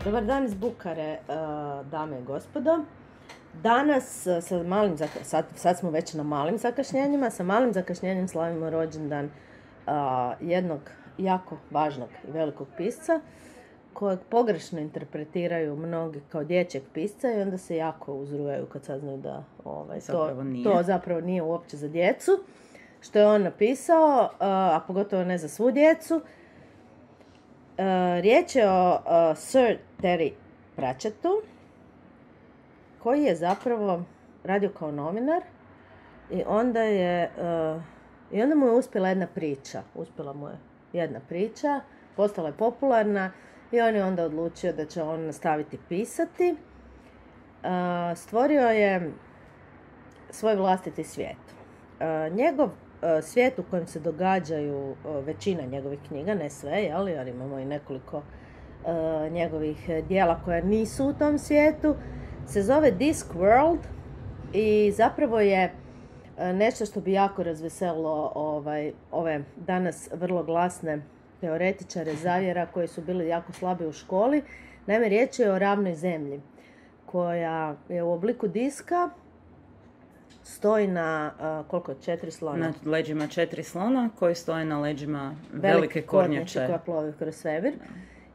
Dobar dan iz Bukare, dame i gospodo. Danas sa malim sad smo već na malim zakašnjenjima, sa malim zakašnjenjem slavimo rođendan jednog jako važnog i velikog pisca kojeg pogrešno interpretiraju mnogi kao dječjeg pisca i onda se jako uzrujaju kad saznaju da to zapravo nije uopće za djecu. Što je on napisao, a pogotovo ne za svu djecu. Riječ je o Sir Terry Pratchettu, koji je zapravo radio kao novinar i onda mu je uspjela jedna priča. Postala je popularna i on je onda odlučio da će on nastaviti pisati. Stvorio je svoj vlastiti svijet. Njegov svijet u kojem se događaju većina njegovih knjiga, ne sve, jer imamo i nekoliko njegovih dijela koja nisu u tom svijetu, se zove Discworld i zapravo je nešto što bi jako razveselilo ove danas vrlo glasne teoretičare zavjera koji su bili jako slabi u školi. Naime, riječ je o ravnoj zemlji koja je u obliku diska, stoji na 4 slona? Na leđima 4 slona koji stoje na leđima velike kornjače koja plovi kroz svemir.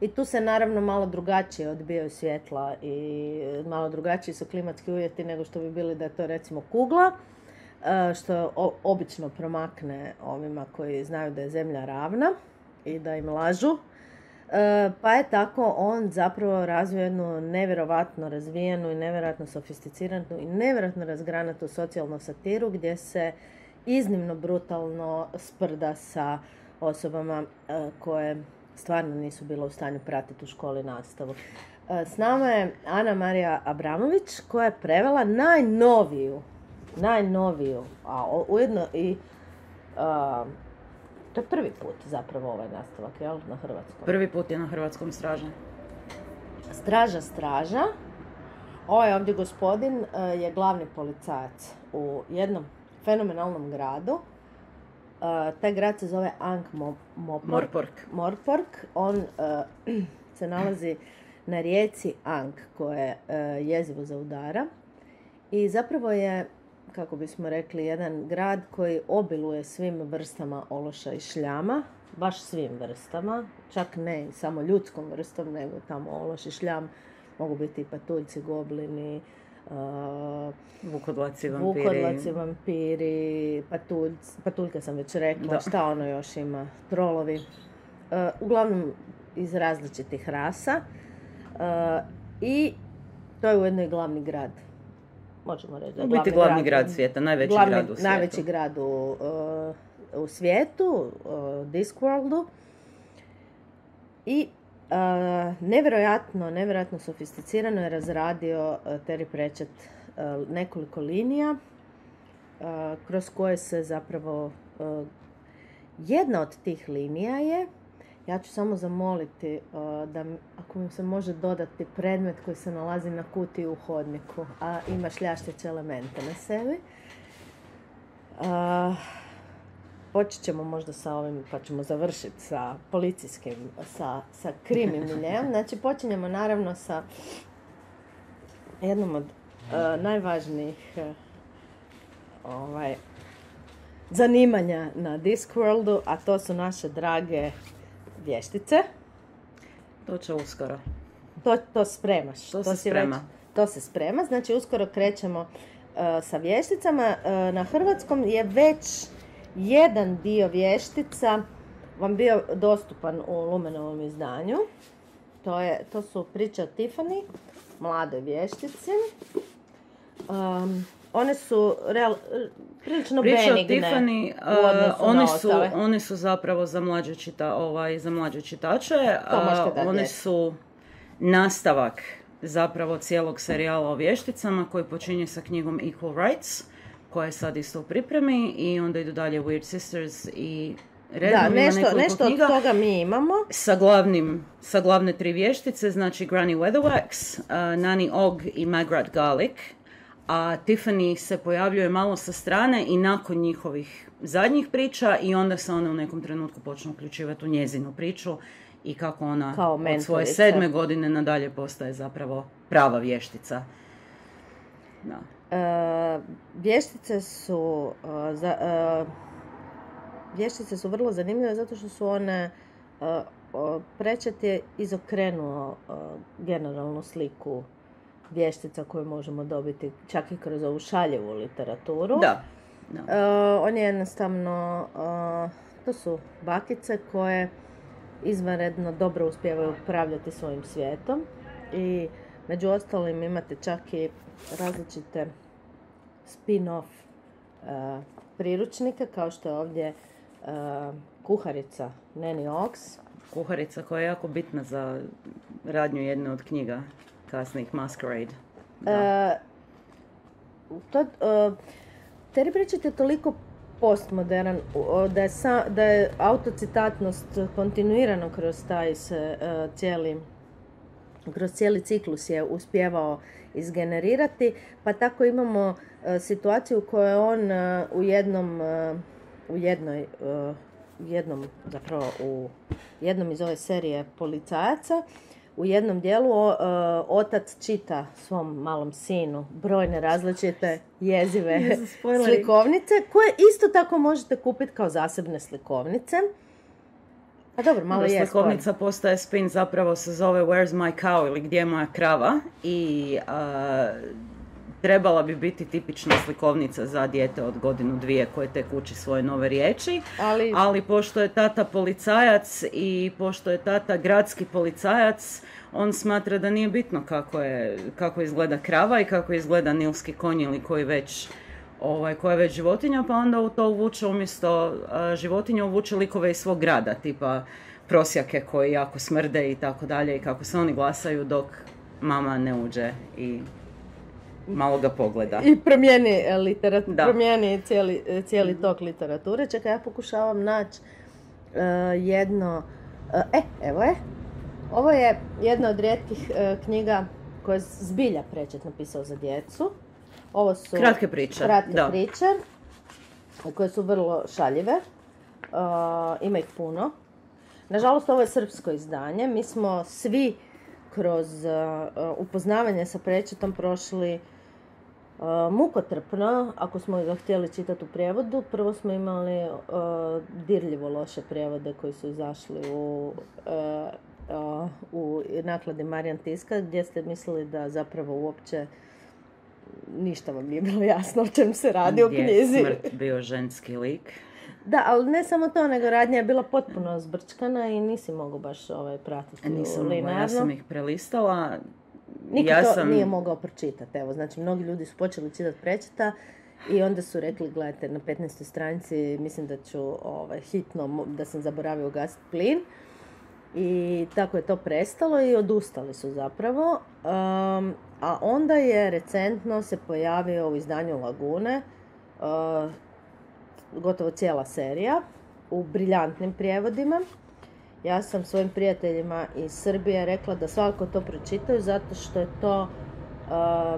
I tu se naravno malo drugačije odbijaju svjetla i malo drugačiji su klimatski uvjeti nego što bi bili da je to recimo kugla, što obično promakne ovima koji znaju da je zemlja ravna i da im lažu. Pa je tako on zapravo razvio jednu nevjerovatno razvijenu i nevjerojatno sofisticiranu i nevjerojatno razgranatu socijalnu satiru gdje se iznimno brutalno sprda sa osobama koje stvarno nisu bile u stanju pratiti u školi nastavu. S nama je Ana Marija Abramović koja je prevela najnoviju, a ujedno i to je prvi put zapravo ovaj nastavak, jel, na hrvatskom? Prvi put je na hrvatskom Straža. Straža. Ovaj ovdje gospodin je glavni policajac u jednom fenomenalnom gradu. Taj grad se zove Morpork. On se nalazi na rijeci Ankh koja je jezivo zaudara i zapravo je, kako bismo rekli, jedan grad koji obiluje svim vrstama ološa i šljama, baš svim vrstama, čak ne samo ljudskom vrstom, nego tamo ološ i šljam mogu biti i patuljci, goblini, vukodlaci, vampiri, patuljke sam već rekla, šta ono još ima, trolovi, uglavnom iz različitih rasa i to je ujedno i glavni grad. Možemo reći da je glavni grad svijeta, najveći grad u svijetu. Najveći grad u svijetu, Discworldu. I nevjerojatno sofisticirano je razradio Terry Pratchett nekoliko linija kroz koje se zapravo jedna od tih linija je, ja ću samo zamoliti da ako mi se može dodati predmet koji se nalazi na kutiji u hodniku, a ima šljašteće elemente na sebi. Počet ćemo možda sa ovim, pa ćemo završiti sa policijskim, sa krimi miljeom. Znači, počinjemo naravno sa jednom od najvažnijih zanimanja na Discworldu, a to su naše drage vještice. To će uskoro. To spremaš. To se sprema. Znači, uskoro krećemo sa vješticama. Na hrvatskom je već jedan dio vještica vam bio dostupan u Lumenovom izdanju. To su priče o Tiffany, mladoj vještici. One su prilično benigne Tiffany, one su zapravo za mlađe čitače. One su nastavak zapravo cijelog serijala o vješticama koji počinje sa knjigom Equal Rights, koja je sad isto u pripremi i onda idu dalje Weird Sisters i redom nešto od toga mi imamo. Sa glavne 3 vještice, znači Granny Weatherwax, Nanny Og i Magrat Garlic. A Tiffany se pojavljuje malo sa strane i nakon njihovih zadnjih priča i onda se one u nekom trenutku počnu uključivati u njezinu priču i kako ona od svoje 7. godine nadalje postaje zapravo prava vještica. Da. Vještice su vrlo zanimljive zato što su one Prečet je izokrenuo generalnu sliku vještica koju možemo dobiti čak i kroz ovu šaljivu literaturu. Da. On je jednostavno, to su bakice koje izvanredno dobro uspijevaju upravljati svojim svijetom i među ostalim imate čak i različite spin-off priručnike, kao što je ovdje kuharica Nanny Ox. Kuharica koja je jako bitna za radnju jedne od knjiga kasnijih, Masquerade. Terry Pratchett je toliko postmodern da je autocitatnost kontinuirano kroz taj kroz cijeli ciklus je uspjevao izgenerirati, pa tako imamo situaciju u kojoj on u jednom iz ove serije policajaca, u jednom dijelu otac čita svom malom sinu brojne različite jezive slikovnice, koje isto tako možete kupiti kao zasebne slikovnice. A dobro, malo je slikovnica postaje spin, zapravo se zove Where's my cow ili Gdje je moja krava i trebala bi biti tipična slikovnica za dijete od 1-2 koje tek uči svoje nove riječi, ali pošto je tata policajac i pošto je tata gradski policajac, on smatra da nije bitno kako izgleda krava i kako izgleda nilski konj ili koja je već životinja, pa onda u to uvuče umjesto životinja uvuče likove iz svog grada, tipa prosjake koji jako smrde i tako dalje i kako se oni glasaju dok mama ne uđe i malo ga pogleda. I promijeni cijeli tok literature. Čekaj, ja pokušavam naći jedno... evo je. Ovo je jedna od rijetkih knjiga koje je zbilja Pratchett napisao za djecu. Ovo su kratke priče, koje su vrlo šaljive. Ima ih puno. Nažalost, ovo je srpsko izdanje. Mi smo svi kroz upoznavanje sa Pratchettom prošli mukotrpno, ako smo ga htjeli čitati u prijevodu. Prvo smo imali dirljivo loše prijevode koji su izašli u nakladi Marijan Tiska, gdje ste mislili da zapravo uopće ništa vam nije bilo jasno o čem se radi u knjizi. Gdje je smrt bio ženski lik. Da, ali ne samo to, nego radnja je bila potpuno zbrčkana i nisi mogao baš pratiti linearno. Ja sam ih prelistala. Niko nije mogao pročitati. Evo, znači, mnogi ljudi su počeli čitati Pratchetta i onda su rekli, gledajte, na 15. stranici mislim da ću hitno, da sam zaboravio ugasiti plin. I tako je to prestalo i odustali su zapravo. A onda je recentno se pojavio u izdanju Lagune gotovo cijela serija u briljantnim prijevodima. Ja sam svojim prijateljima iz Srbije rekla da svakako to pročitaju zato što je to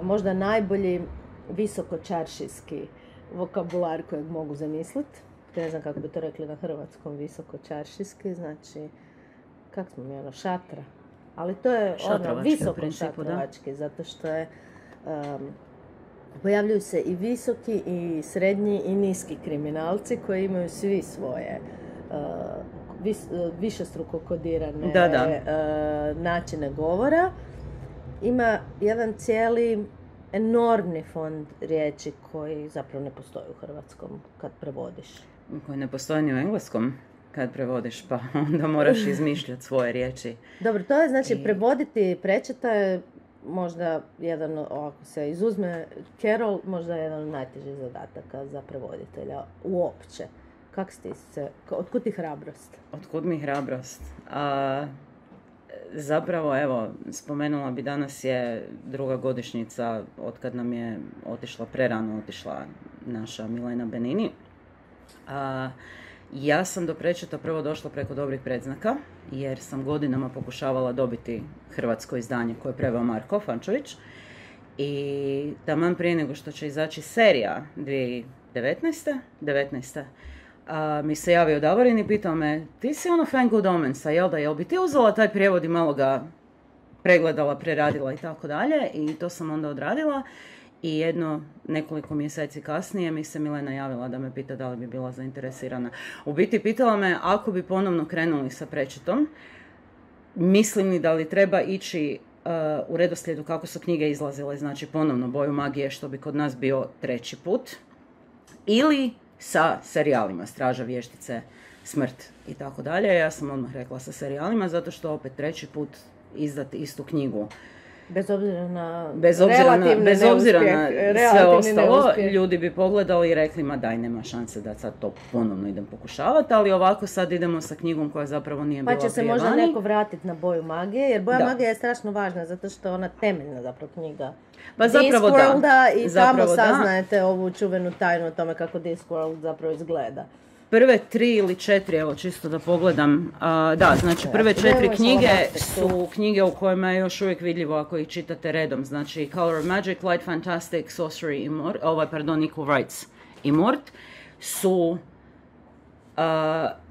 možda najbolji visokočaršijski vokabular kojeg mogu zamisliti. Ne znam kako bi to rekli na hrvatskom, visokočaršijski, znači kako smo mi šatra. Ali to je visoko šatrovački, zato što je pojavljuju se i visoki, i srednji, i niski kriminalci koji imaju svi svoje višestruko kodirane načine govora. Ima jedan cijeli enormni fond riječi koji zapravo ne postoji u hrvatskom kad prevodiš. Koji ne postoji ni u engleskom kad prevodiš, pa onda moraš izmišljati svoje riječi. Dobro, to je znači prevoditi Pratchetta je možda jedan, ako se izuzme Carol, možda jedan od najtežih zadataka za prevoditelja uopće. Otkud ti hrabrost? Otkud mi hrabrost? Zapravo, evo, spomenula bi, danas je 2. godišnjica od kad nam je prerano otišla naša Milena Benini. Ja sam do Pratchetta prvo došla preko dobrih predznaka, jer sam godinama pokušavala dobiti hrvatsko izdanje koje je preveo Marko Fančović. I taman prije nego što će izaći serija 2019. mi se javio Davorin i pitao me, ti si ono fan Good Omensa, jel bi ti uzela taj prijevod i malo ga pregledala, preradila i tako dalje, i to sam onda odradila. I nekoliko mjeseci kasnije mi se Milena javila da me pita da li bi bila zainteresirana. U biti pitala me ako bi ponovno krenuli sa Pratchettom, mislim li da li treba ići u redoslijedu kako su knjige izlazile, znači ponovno Boju magije, što bi kod nas bio 3. put, ili sa serijalima Straža, Vještice, Smrt i tako dalje. Ja sam odmah rekla sa serijalima, zato što opet 3. put izdati istu knjigu. Bez obzira na sve ostalo, neuspjeh. Ljudi bi pogledali i rekli, ma daj, nema šanse da sad to ponovno idem pokušavati, ali ovako sad idemo sa knjigom koja zapravo nije bila prije vani. Pa će se možda neko vratiti na Boju magije, jer Boja magije je strašno važna, zato što je ona temeljna zapravo knjiga. Pa zapravo da. I tamo saznajete ovu čuvenu tajnu o tome kako Discworld zapravo izgleda. Prve 3 ili 4, evo čisto da pogledam, znači prve 4 knjige su knjige u kojima je još uvijek vidljivo ako ih čitate redom, znači Color of Magic, Light Fantastic, Sorcery, Equal Rights i Mort su,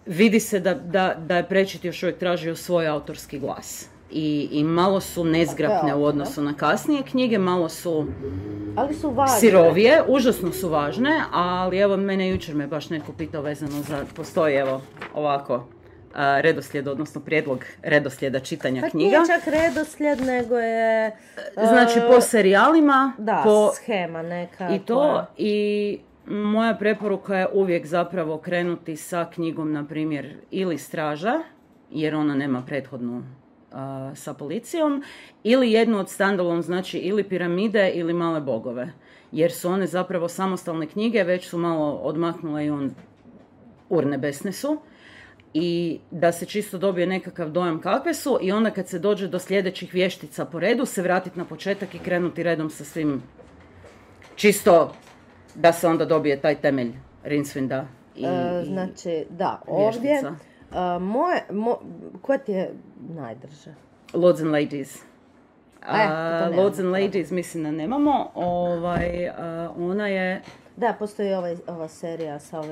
vidi se da je Pratchett još uvijek tražio svoj autorski glas. I malo su nezgrapne u odnosu na kasnije knjige, malo su sirovije, užasno su važne, ali evo mene jučer me baš netko pitao vezano za, postoji evo ovako redoslijed, odnosno prijedlog redoslijeda čitanja knjiga. Nije čak redoslijed, nego je... Znači po serijalima. Da, schema neka. I to, i moja preporuka je uvijek zapravo krenuti sa knjigom, na primjer, ili Straža, jer ona nema prethodnu sa policijom, ili jednu od standalone, znači ili Piramide ili Male bogove, jer su one zapravo samostalne knjige, već su malo odmaknule i urnebesne su, i da se čisto dobije nekakav dojam kakve su, i onda kad se dođe do sljedećih vještica po redu, se vratiti na početak i krenuti redom sa svim, čisto da se onda dobije taj temelj Rincewind-a i znači, da, ovdje koja ti je najdrža? Lords and Ladies. Lords and Ladies mislim da nemamo. Ona je... Da, postoji ova serija sa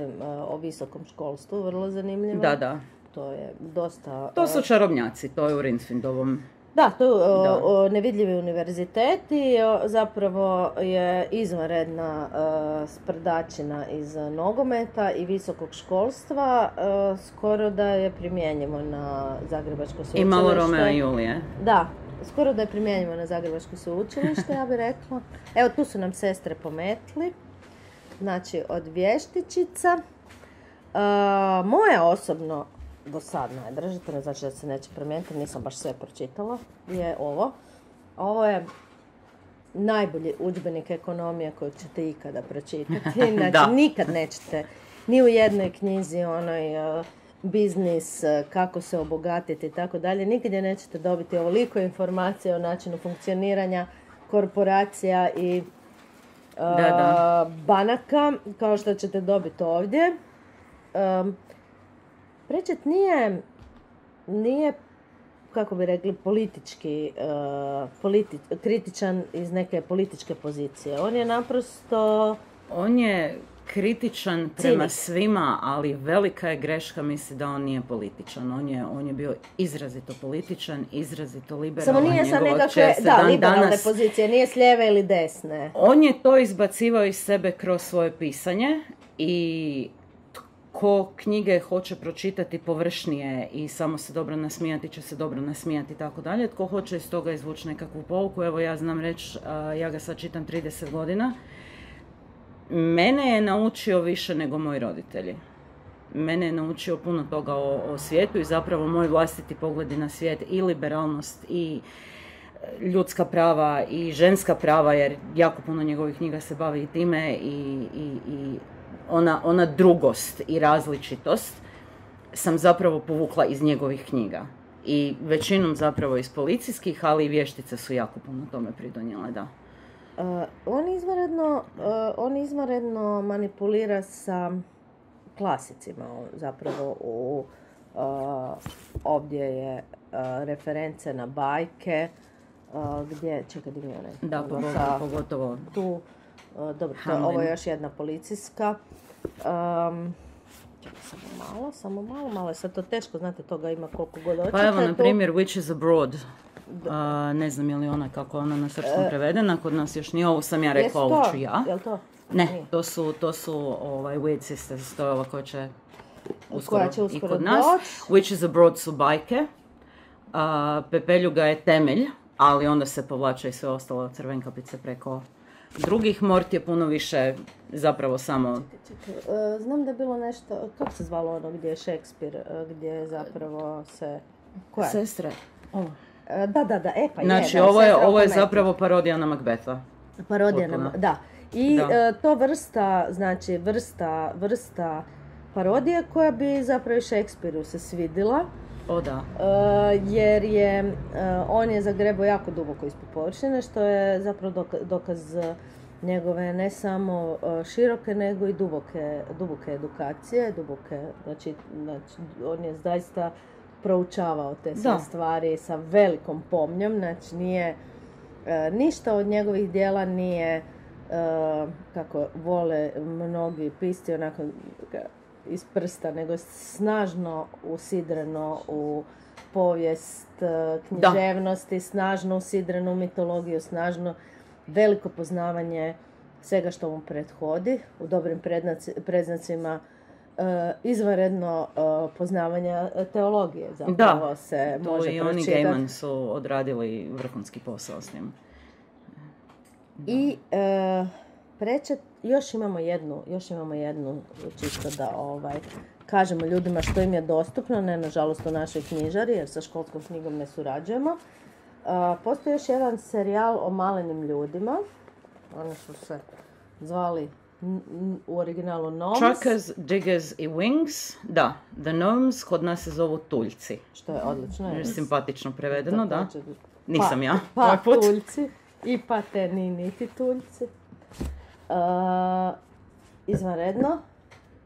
o visokom školstvu, vrlo zanimljiva. Da. To je dosta... To su čarobnjaci, to je u Rincewind-ovom. Da, to je Nevidljivi univerzitet i zapravo je izvanredna sprdačina iz nogometa i visokog školstva, skoro da je primjenjivo na Zagrebačko sveučilište. I malo Romeo i Julije. Da, skoro da je primjenjivo na Zagrebačko sveučilište, ja bih rekla. Evo, tu su nam sestre pometli, znači od vještičica. Moja osobno do sad najdrža, to ne znači da se neće promijeniti, nisam baš sve pročitala, je ovo. Ovo je najbolji udžbenik ekonomije koju ćete ikada pročitati. Znači, nikad nećete ni u jednoj knjizi biznis, kako se obogatiti i tako dalje. Nikad nećete dobiti ovoliko informacija o načinu funkcioniranja korporacija i banaka, kao što ćete dobiti ovdje. Pratchett nije, kako bi rekli, politički, kritičan iz neke političke pozicije. On je naprosto... On je kritičan prema svima, ali velika je greška misli da on nije političan. On je bio izrazito političan, izrazito liberalan. Samo nije sa nekakve, liberalne pozicije, nije s lijeve ili desne. On je to izbacivao iz sebe kroz svoje pisanje i ko knjige hoće pročitati površnije i samo se dobro nasmijati, će se dobro nasmijati i tako dalje. Tko hoće iz toga izvući nekakvu pouku, evo ja znam reći, ja ga sad čitam 30 godina. Mene je naučio više nego moji roditelji. Mene je naučio puno toga o svijetu i zapravo moj vlastiti pogledi na svijet i liberalnost i ljudska prava i ženska prava, jer jako puno njegovih knjiga se bavi i time i ona drugost i različitost sam zapravo povukla iz njegovih knjiga. I većinom zapravo iz policijskih, ali i vještice su jako puno tome pridonijele, da. On izvanredno manipulira sa klasicima, zapravo ovdje je reference na bajke, gdje, čekaj, gdje je onaj? Da, pogotovo. Tu, dobro, ovo je još jedna policijska. Samo malo je sad to teško, znate, toga ima koliko god hoćete. Pa evo, na primjer, Which is Abroad. Ne znam je li ona, kako ona na srpskom prevedena, kod nas još nije, ovo sam ja rekla, ovo ću ja. Jel to? Ne, nije. to su Weird Sisters, to je ova koja će uskoro i kod nas. Which is Abroad su bajke. Pepeljuga je temelj, ali onda se povlače i sve ostalo crvenkapice preko drugih. Mort je puno više zapravo samo... Znam da je bilo nešto, kako se zvalo ono gdje je Šekspir, gdje zapravo se... Koja? Sestre. Oh. Da, pa znači, je. Znači, ovo je zapravo parodija na Macbetha. Parodija na Macbetha, da. I to vrsta parodije koja bi zapravo Šekspiru se svidila. O da. Jer je, on je zagrebao jako duboko ispod površine, što je zapravo dokaz njegove ne samo široke, nego i duboke edukacije. Znači, on je zaista proučavao te sve stvari sa velikom pomnjom. Znači, nije, ništa od njegovih djela nije, kako vole mnogi pisci, onako iz prsta, nego snažno usidreno u povijest književnosti, snažno usidreno u mitologiju, snažno veliko poznavanje svega što mu prethodi, u dobrim predznacima izvanredno poznavanja teologije. Zapravo se može pročitati. Da, to i oni Gaiman su odradili vrhunski posao s njim. I još imamo jednu čisto da kažemo ljudima što im je dostupno, ne nažalost u našoj knjižari, jer sa školskom knjigom ne surađujemo. Postoji još jedan serijal o malenim ljudima. Oni su se zvali u originalu Gnomes. Chuckers, Diggers i Wings. Da, The Gnomes kod nas se zovu tuljci. Što je odlično. Je simpatično prevedeno, da. Nisam ja. Pa tuljci. I pa te niti tuljci. Izvanredno.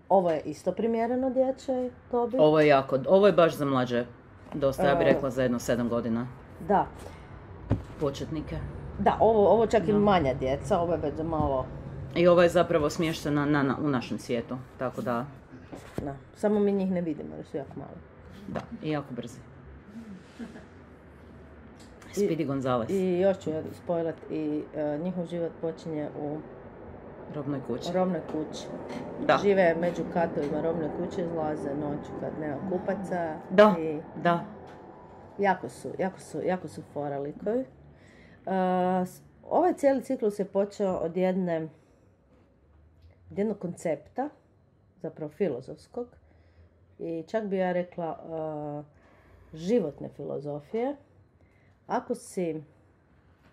Ovo je isto primjereno dječjoj dobi. Ovo je baš za mlađe. Dosta, ja bih rekla za 7 godina. Da. Početnike. Da, ovo čak i manja djeca, ovo je već malo... I ovo je zapravo smještena u našem svijetu, tako da... Da, samo mi njih ne vidimo, jer su jako mali. Da, i jako brzi. Speedy Gonzales. I još ću spojlat, i njihov život počinje u... Robnoj kući. Da. Žive među katovima robne kuće, izlaze noću kad nema kupaca. Da. Jako su fora likovi. Ovaj cijeli ciklus je počeo od jednog koncepta, zapravo filozofskog, i čak bi ja rekla životne filozofije. Ako si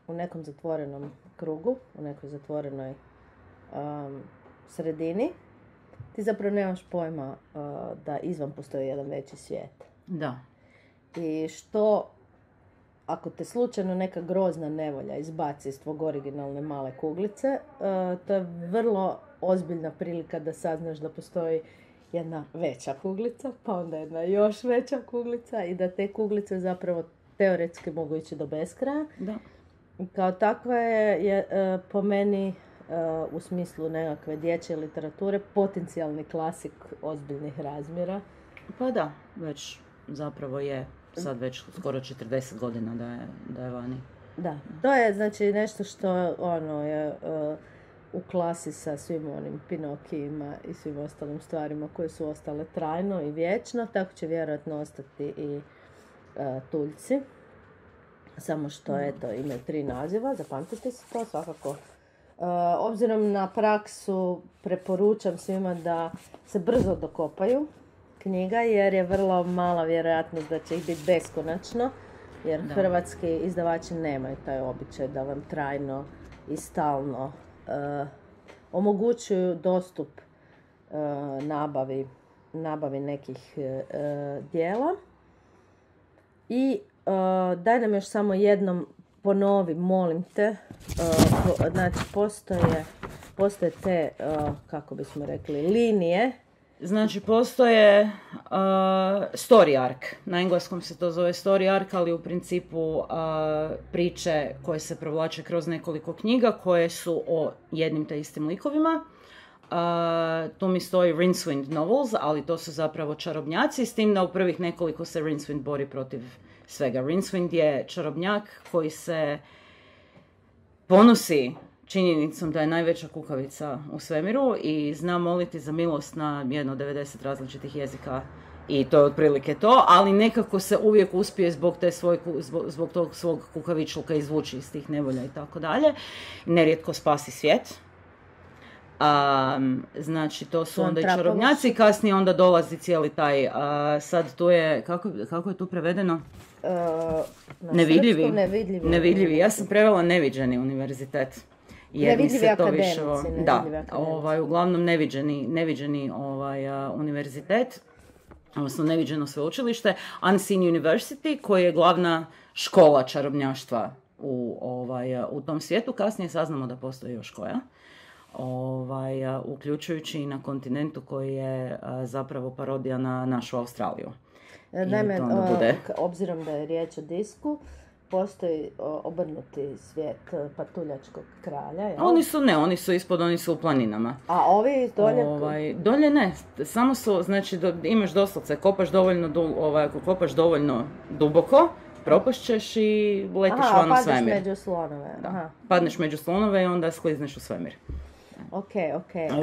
u nekom zatvorenom krugu, u nekoj zatvorenoj sredini, ti zapravo nemaš pojma da izvan postoji jedan veći svijet. Da. I što ako te slučajno neka grozna nevolja izbaci iz tvog originalne male kuglice, to je vrlo ozbiljna prilika da saznaš da postoji jedna veća kuglica, pa onda jedna još veća kuglica i da te kuglice zapravo teoretski mogu ići do beskraja. Da. Kao takva je po meni u smislu nekakve dječje literature potencijalni klasik ozbiljnih razmjera. Pa da, već zapravo je sad već skoro 40 godina da je vani. Da, to je znači nešto što je u klasi sa svim onim Pinokijima i svim ostalim stvarima koje su ostale trajno i vječno, tako će vjerojatno ostati i tuljci. Samo što imaju 3 naziva, zapamtite si to svakako. Obzirom na praksu preporučam svima da se brzo dokopaju knjiga, jer je vrlo mala vjerojatnost da će ih biti beskonačno, jer hrvatski izdavači nemaju taj običaj da vam trajno i stalno omogućuju dostup nabavi nekih dijela. I daj nam još samo jednom ponovi, molim te, znači postoje te, kako bismo rekli, linije. Znači postoje story arc, na engleskom se to zove story arc, ali u principu priče koje se provlače kroz nekoliko knjiga koje su o jednim te istim likovima, tu mi stoji Rincewind Novels, ali to su zapravo čarobnjaci, s tim da u prvih nekoliko se Rincewind bori protiv svega. Rincewind je čarobnjak koji se ponosi činjenicom da je najveća kukavica u svemiru i zna moliti za milost na 90 različitih jezika i to je otprilike to, ali nekako se uvijek uspije zbog tog svog kukavičluka izvući iz tih nevolja i tako dalje. Nerijetko spasi svijet. Znači to su onda i čarobnjaci, kasnije onda dolazi cijeli taj, sad tu je, kako je tu prevedeno? Nevidljivi. Ja sam prevela neviđeni univerzitet. Nevidljivi akademici. Uglavnom neviđeni univerzitet, odnosno neviđeno sveučilište, Unseen University, koji je glavna škola čarobnjaštva u tom svijetu. Kasnije saznamo da postoji još koja. Uključujući i na kontinentu koji je zapravo parodija na našu Australiju. Naime, obzirom da je riječ o disku, postoji obrnuti svijet patuljačkog kralja, jel? Oni su ispod, oni su u planinama. A ovi dolje? Dolje ne, samo su, znači imaš doslovce, ako kopaš dovoljno duboko, propašćeš i letiš van u svemir. Padneš među slonove. Da. Padneš među slonove i onda sklizneš u svemir. Ok.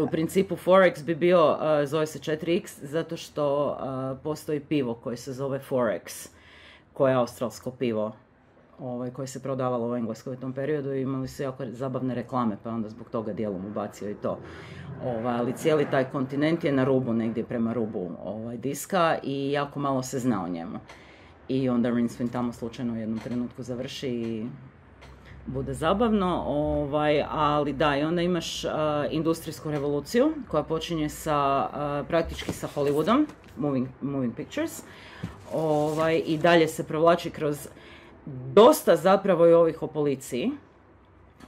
U principu 4X bi bio, zove se 4X, zato što postoji pivo koje se zove 4X, koje je australsko pivo, koje se prodavalo u Engleskoj u tom periodu i imali su jako zabavne reklame, pa onda zbog toga dijelom ubacio i to. Ali cijeli taj kontinent je na rubu, negdje prema rubu diska i jako malo se zna o njemu. I onda Rincewind tamo slučajno u jednom trenutku završi i bude zabavno, ali da, i onda imaš industrijsku revoluciju koja počinje praktički sa Hollywoodom, Moving Pictures, i dalje se provlači kroz dosta zapravo i ovih o policiji.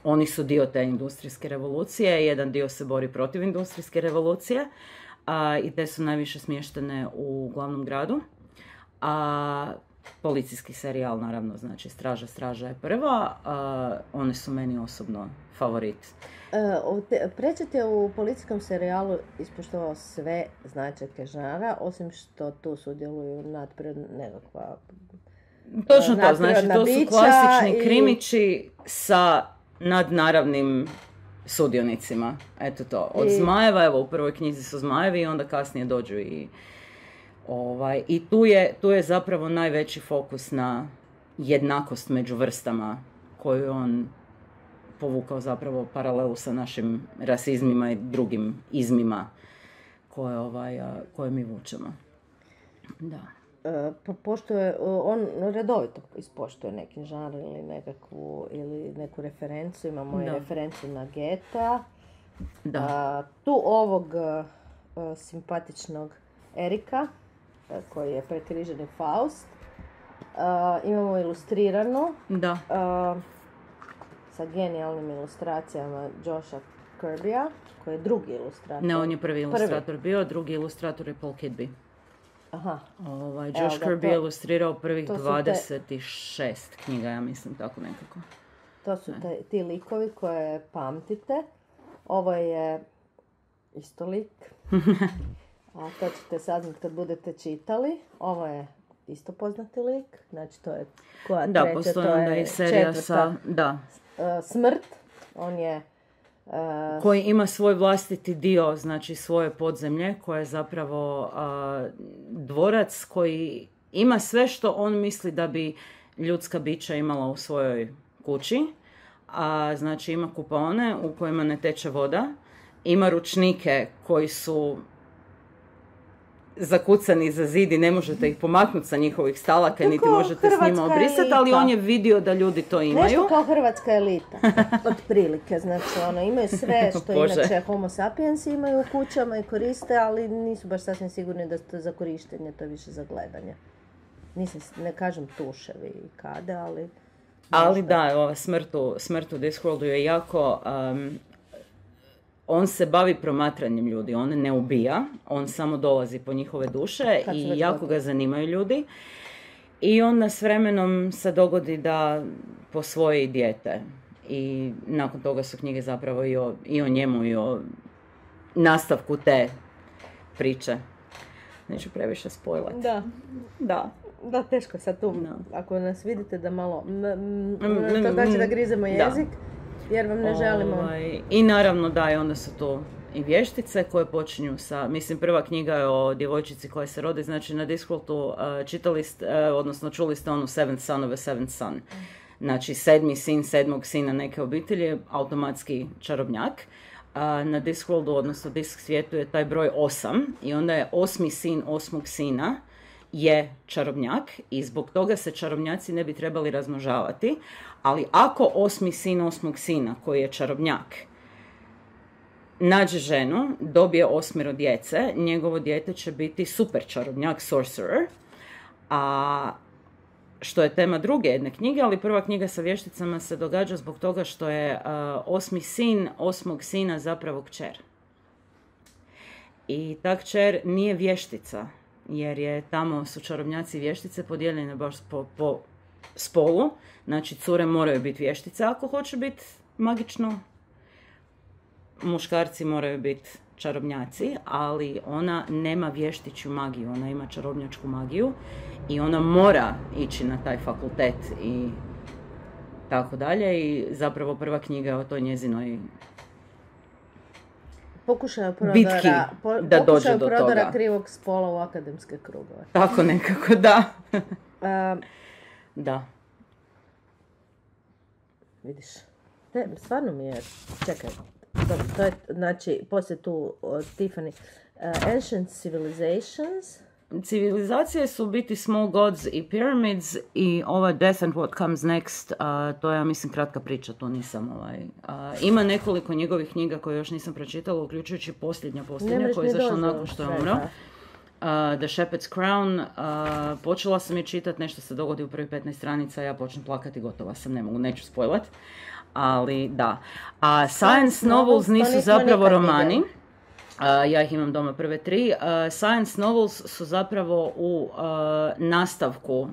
Oni su dio te industrijske revolucije, jedan dio se bori protiv industrijske revolucije i te su najviše smještene u glavnom gradu. Policijski serijal, naravno, znači Straža je prva, one su meni osobno favorit. Pratchett je u policijskom serijalu ispoštovao sve značajke žanra, osim što tu sudjeluju nekakva... Točno to, znači to su klasični krimići sa nadnaravnim sudionicima. Eto to, od zmajeva, evo u prvoj knjizi su zmajevi i onda kasnije dođu i... I tu je zapravo najveći fokus na jednakost među vrstama koju on povukao paralelu sa našim rasizmima i drugim izmima koje mi vučemo. Da. Poštuje, on redovito ispoštuje neki žanr ili neku referencu. Imamo i referencu na Geta. Tu ovog simpatičnog Erika, koji je prekriženi Faust. Imamo ilustriranu. Da. Sa genijalnim ilustracijama Josha Kirbya, koji je drugi ilustrator. Ne, on je prvi ilustrator bio, drugi ilustrator je Paul Kidby. Aha. Josh Kirby je ilustrirao prvih 26 knjiga, ja mislim, tako nekako. To su ti likovi koje pamtite. Ovo je isto lik. A to ćete saznati kad budete čitali. Ovo je isto poznati lik. Znači to je koja treća, to je četvrta. Smrt. On je... koji ima svoj vlastiti dio, znači svoje podzemlje, koje je zapravo dvorac koji ima sve što on misli da bi ljudska bića imala u svojoj kući. Znači ima kupaone u kojima ne teče voda, ima ručnike koji su zakucani za zid i ne možete ih pomaknuti sa njihovih stalaka, niti možete s njima obrisati, ali on je vidio da ljudi to imaju. Nešto kao hrvatska elita, otprilike. Znači, imaju sve što inače homo sapiens imaju u kućama i koriste, ali nisu baš sasvim sigurni da to za korištenje, to je više za gledanje. Ne kažem tuševi i kade, ali... Ali da, ova smrt u Discworldu je jako... on se bavi promatranjem ljudi, on ne ubija, on samo dolazi po njihove duše i jako ga zanimaju ljudi. I onda s vremenom se dogodi da posvoji dijete. I nakon toga su knjige zapravo i o njemu i o nastavku te priče. Neću previše spojlati. Da, teško sad tu. No. Ako nas vidite da malo... to znači da grizemo jezik, jer vam ne želimo... I naravno da, i onda su tu i vještice koje počinju sa... Mislim, prva knjiga je o djevojčici koja se rodi, znači na Discworldu čuli ste onu Seventh Son of a Seventh Son. Znači, 7. sin 7. sina neke obitelji je automatski čarobnjak. Na Discworldu, odnosno Disc svijetu je taj broj 8 i onda je 8. sin 8. sina je čarobnjak i zbog toga se čarobnjaci ne bi trebali razmnožavati, ali ako 8. sin 8. sina koji je čarobnjak nađe ženu, dobije 8 djece, njegovo dijete će biti super čarobnjak, sorcerer, a što je tema druge jedne knjige, ali prva knjiga sa vješticama se događa zbog toga što je 8. sin 8. sina zapravo kćer. I ta kćer nije vještica, jer je tamo su čarobnjaci i vještice podijeljene baš po spolu. Znači, cure moraju biti vještice ako hoće biti magično. Muškarci moraju biti čarobnjaci, ali ona nema vještiću magiju, ona ima čarobnjačku magiju i ona mora ići na taj fakultet i tako dalje. I zapravo prva knjiga je o toj njezinoj pokušaju prodora krivog spola u akademske krugove. Tako nekako, da. Da. Vidiš, stvarno mi je, čekaj, to je, znači, poslije tu Tiffany, Ancient Civilizations. Civilizacije su biti Small Gods i Pyramids i ova Death and What Comes Next, to je, ja mislim, kratka priča, to nisam ima nekoliko njegovih knjiga koje još nisam pročitala, uključujući posljednja koja je izašla nakon što je umro. The Shepherd's Crown, počela sam je čitati, nešto se dogodi u prvih 15 stranica, ja počnem plakati, gotova sam, neću spojlat, ali da. A science novels nisu zapravo romani. Ja ih imam doma prve 3. Science novels su zapravo u nastavku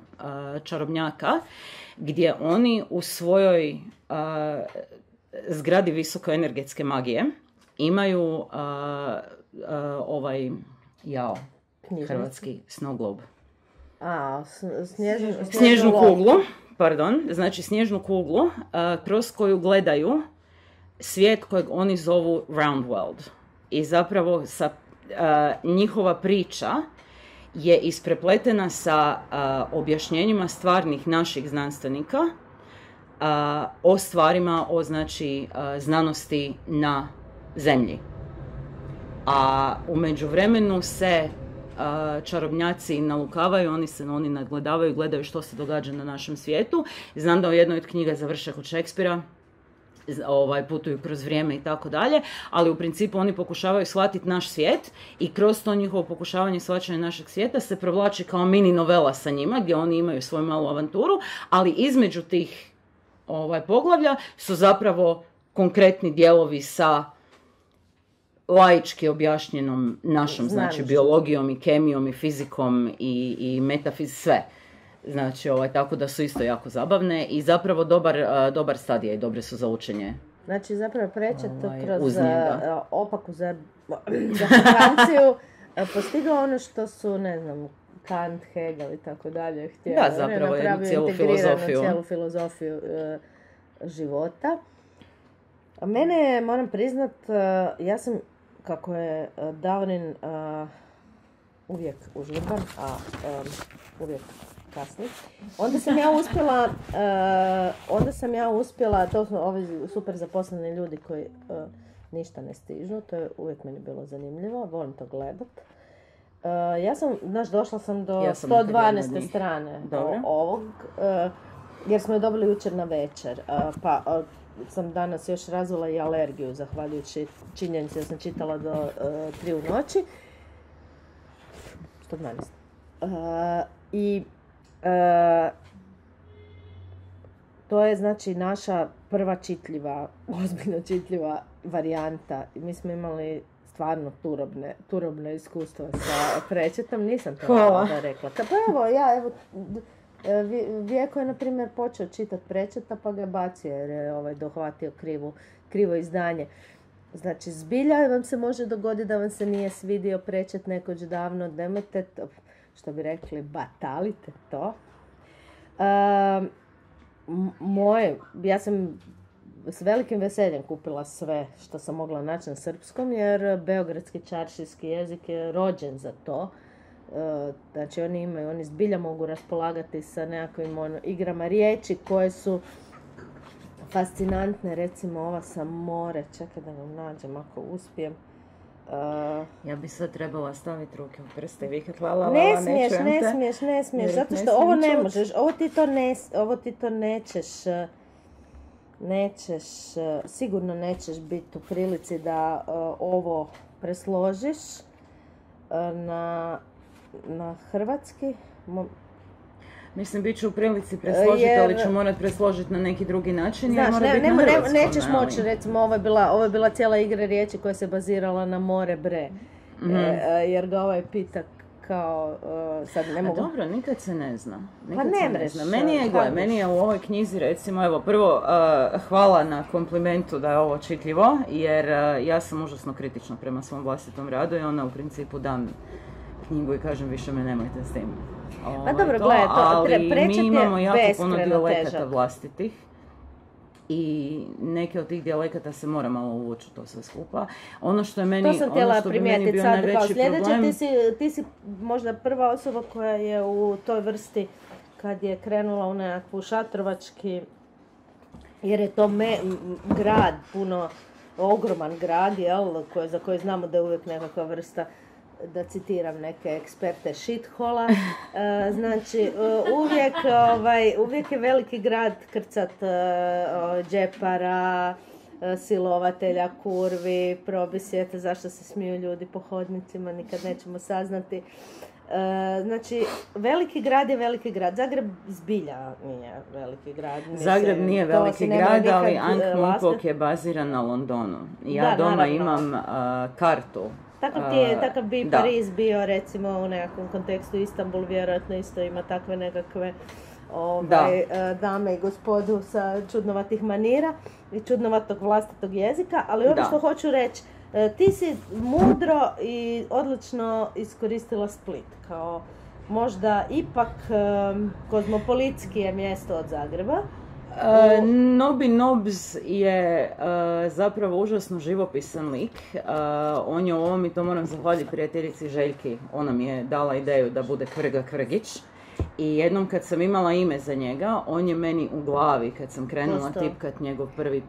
čarobnjaka, gdje oni u svojoj zgradi visokoenergetske magije imaju hrvatski snow globe. Snježnu kuglu, znači snježnu kuglu kroz koju gledaju svijet kojeg oni zovu round world. I zapravo njihova priča je isprepletena sa objašnjenjima stvarnih naših znanstvenika o stvarima, o znanosti na zemlji. A u međuvremenu se čarobnjaci nalukavaju, oni nadgledavaju, gledaju što se događa na našem svijetu. Znam da u jednoj od knjiga završe kod Šekspira, putuju kroz vrijeme i tako dalje, ali u principu oni pokušavaju shvatiti naš svijet i kroz to njihovo pokušavanje shvaćanja našeg svijeta se provlači kao mini novela sa njima, gdje oni imaju svoju malu avanturu, ali između tih poglavlja su zapravo konkretni dijelovi sa laički objašnjenom našom, znači biologijom i kemijom i fizikom i sve. Znači, tako da su isto jako zabavne i zapravo dobar stadij i dobre su za učenje. Znači, zapravo prečet kroz opaku za Franciju postigao ono što su, ne znam, Kant, Hegel i tako dalje htjeli. Da, zapravo jednu cijelu filozofiju života. A mene, moram priznat, ja sam, kako je Downing uvijek užurban, a uvijek kasni. Onda sam ja uspjela, to su ovi super zaposleni ljudi koji ništa ne stižu, to je uvijek meni bilo zanimljivo, volim to gledat. Došla sam do 112. strane ovog, jer smo je dobili jučer na večer, pa sam danas još razvila i alergiju, zahvaljujući činjenici da sam čitala do 3 u noći. 112. To je znači naša prva ozbiljno čitljiva varijanta. Mi smo imali stvarno turobne iskustva sa Prečetom, nisam to da rekla. Vijeko je, na primjer, počeo čitati Prečeta, pa ga bacio jer je dohvatio krivo izdanje. Znači, zbilja vam se može dogoditi da vam se nije svidio prečet nekoć davno, nemojte to, što bi rekli, batalite to. Ja sam s velikim veseljem kupila sve što sam mogla naći na srpskom, jer beogradski čaršijski jezik je rođen za to. Znači, oni zbilja mogu raspolagati sa nekakvim igrama riječi koje su fascinantne, recimo ova sa more, čekaj da vam nađem ako uspijem. Ja bi sad trebala staviti ruke u prste i vikati hvala, ne smiješ, zato što ovo ne možeš, ovo ti to nećeš, sigurno nećeš biti u prilici da ovo presložiš na hrvatski. Mislim, bit ću u prilici presložiti, ali ću morat presložiti na neki drugi način. Znaš, nećeš moći, recimo, ovo je bila cijela igra riječi koja se bazirala na more bre. Jer ga ovaj pita kao, sad ne mogu... dobro, nikad se ne zna. Meni je u ovoj knjizi, recimo, evo, prvo, hvala na komplimentu da je ovo čitljivo, jer ja sam užasno kritična prema svom vlastitom radu i ona u principu dam knjigu i kažem više me nemojte s tim. Pa dobro, gledaj, ali mi imamo jako puno dijalekata vlastitih i neke od tih dijalekata se mora malo uvući to sve skupa. Ono što je meni, to sam htjela primijetiti sad kao sljedeće, problem... ti si možda prva osoba koja je u toj vrsti kad je krenula u nekakvu šatrovački, jer je to grad, ogroman grad, za koji znamo da je uvijek nekakva vrsta, da citiram neke eksperte, shithola. Znači, uvijek je veliki grad krcat džepara, silovatelja, kurvi, probisjete, zašto se smiju ljudi po hodnicima, nikad nećemo saznati. Znači, veliki grad je veliki grad. Zagreb zbilja nije veliki grad. Zagreb nije veliki grad, ali Ankh-Morpork je baziran na Londonu. Ja doma imam kartu. Takav bi Pariz bio, recimo, u nekakvom kontekstu. Istanbul vjerojatno isto ima takve nekakve dame i gospodu sa čudnovatih manira i čudnovatog vlastitog jezika, ali ono što hoću reći, ti si mudro i odlično iskoristila Split kao možda ipak kozmopolitski je mjesto od Zagreba. Nobi Nobs je zapravo užasno živopisan lik. On je u ovom, i to moram zahvaliti prijateljici Željki, ona mi je dala ideju da bude Kvrga Kvrgić. I jednom kad sam imala ime za njega, on je meni u glavi, kad sam krenula tipkat njegov prvi...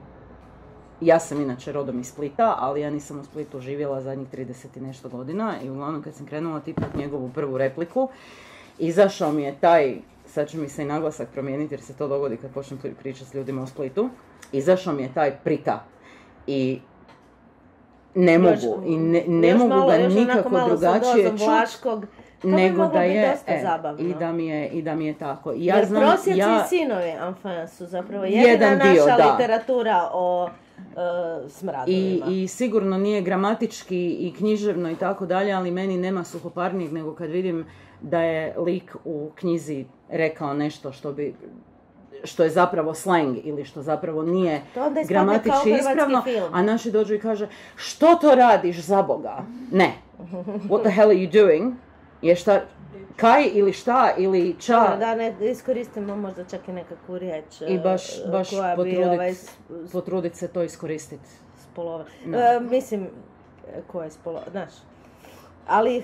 Ja sam inače rodom iz Splita, ali ja nisam u Splitu živjela zadnjih 30 i nešto godina. I uglavnom kad sam krenula tipkat njegovu prvu repliku, izašao mi je taj... Sad će mi se i naglasak promijeniti jer se to dogodi kad počnem pričati s ljudima u Splitu. Izašao mi je taj prika i ne mogu ga nikako drugačije čuti nego da je i da mi je tako. Ja jer Prosjaci i sinovi su zapravo jedina naša literatura o smradovima. I sigurno nije gramatički i književno i tako dalje, ali meni nema suhoparnijeg nego kad vidim da je lik u knjizi rekao nešto što je zapravo slang ili što zapravo nije gramatički ispravno, a naši dođu i kaže što to radiš za Boga? Ne. What the hell are you doing? Je šta, kaj ili šta ili ča? Da, ne iskoristimo možda čak i nekakvu riječ. I baš potrudit se to iskoristiti. Spolova. Mislim, koja je spolova, znaš. Ali